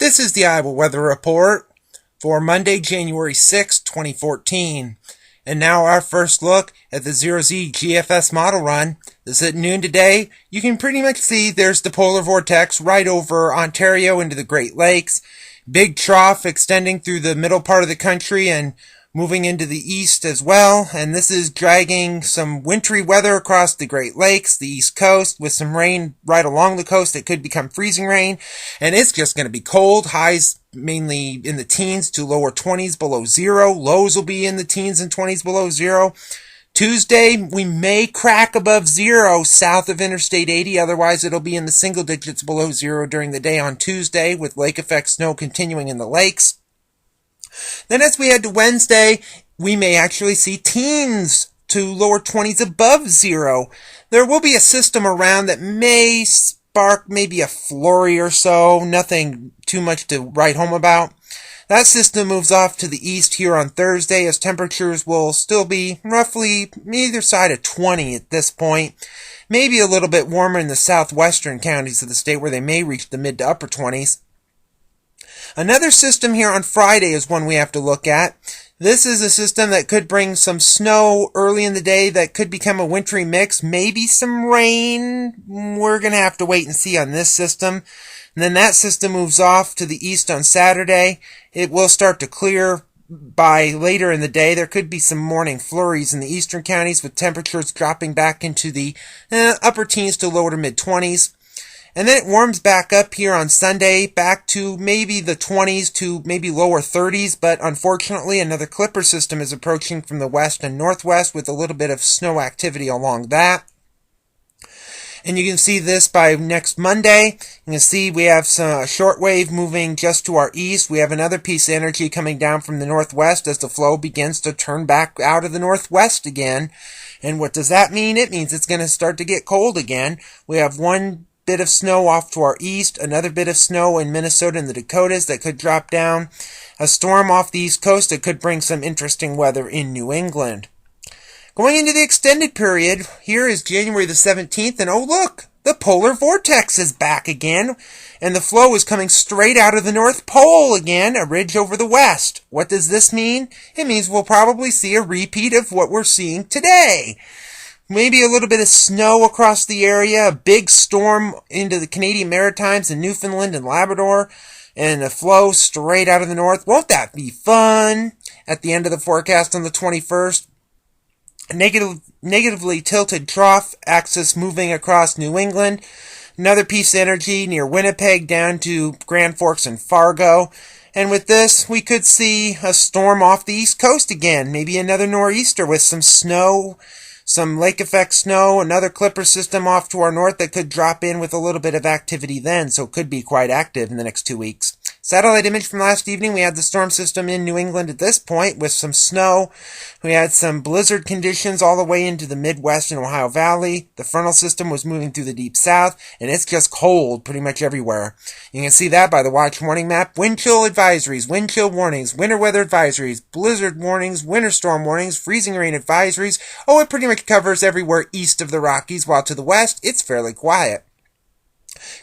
This is the Iowa Weather Report for Monday, January 6, 2014. And now our first look at the 0Z GFS model run. This is at noon today. You can pretty much see there's the polar vortex right over Ontario into the Great Lakes. Big trough extending through the middle part of the country and moving into the east as well, and this is dragging some wintry weather across the Great Lakes, the East Coast, with some rain right along the coast that could become freezing rain, and it's just going to be cold. Highs mainly in the teens to lower 20s below zero. Lows will be in the teens and 20s below zero. Tuesday, we may crack above zero south of Interstate 80, otherwise it'll be in the single digits below zero during the day on Tuesday, with lake effect snow continuing in the lakes. Then as we head to Wednesday, we may actually see teens to lower 20s above zero. There will be a system around that may spark maybe a flurry or so, nothing too much to write home about. That system moves off to the east here on Thursday, as temperatures will still be roughly either side of 20 at this point. Maybe a little bit warmer in the southwestern counties of the state where they may reach the mid to upper 20s. Another system here on Friday is one we have to look at. This is a system that could bring some snow early in the day that could become a wintry mix, maybe some rain. We're going to have to wait and see on this system. And then that system moves off to the east on Saturday. It will start to clear by later in the day. There could be some morning flurries in the eastern counties, with temperatures dropping back into the upper teens to lower to mid-20s. And then it warms back up here on Sunday, back to maybe the 20s to maybe lower 30s, but unfortunately another clipper system is approaching from the west and northwest with a little bit of snow activity along that. And you can see this by next Monday. You can see we have some shortwave moving just to our east. We have another piece of energy coming down from the northwest as the flow begins to turn back out of the northwest again. And what does that mean? It means it's going to start to get cold again. We have one bit of snow off to our east, another bit of snow in Minnesota and the Dakotas that could drop down, a storm off the east coast that could bring some interesting weather in New England. Going into the extended period, here is January the 17th, and oh look, the polar vortex is back again, and the flow is coming straight out of the North Pole again, a ridge over the west. What does this mean? It means we'll probably see a repeat of what we're seeing today. Maybe a little bit of snow across the area, a big storm into the Canadian Maritimes and Newfoundland and Labrador, and a flow straight out of the north. Won't that be fun? At the end of the forecast on the 21st, a negatively tilted trough axis moving across New England, another piece of energy near Winnipeg down to Grand Forks and Fargo. And with this, we could see a storm off the east coast again, maybe another nor'easter with some snow, some lake effect snow, another clipper system off to our north that could drop in with a little bit of activity then, so it could be quite active in the next 2 weeks. Satellite image from last evening, we had the storm system in New England at this point with some snow. We had some blizzard conditions all the way into the Midwest and Ohio Valley. The frontal system was moving through the deep south, and it's just cold pretty much everywhere. You can see that by the watch warning map. Wind chill advisories, wind chill warnings, winter weather advisories, blizzard warnings, winter storm warnings, freezing rain advisories. Oh, it pretty much covers everywhere east of the Rockies, while to the west, it's fairly quiet.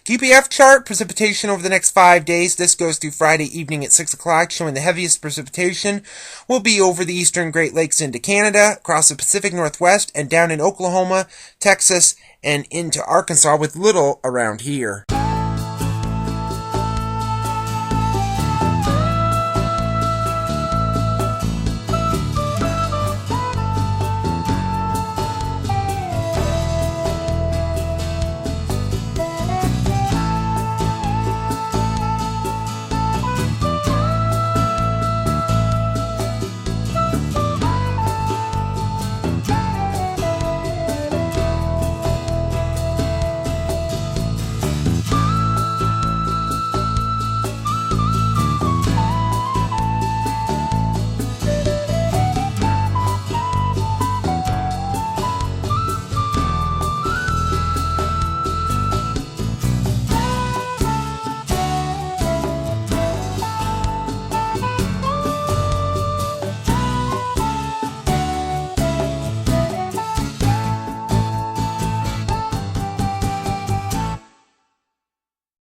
QPF chart, precipitation over the next 5 days. This goes through Friday evening at 6 o'clock, showing the heaviest precipitation will be over the eastern Great Lakes into Canada, across the Pacific Northwest, and down in Oklahoma, Texas, and into Arkansas, with little around here.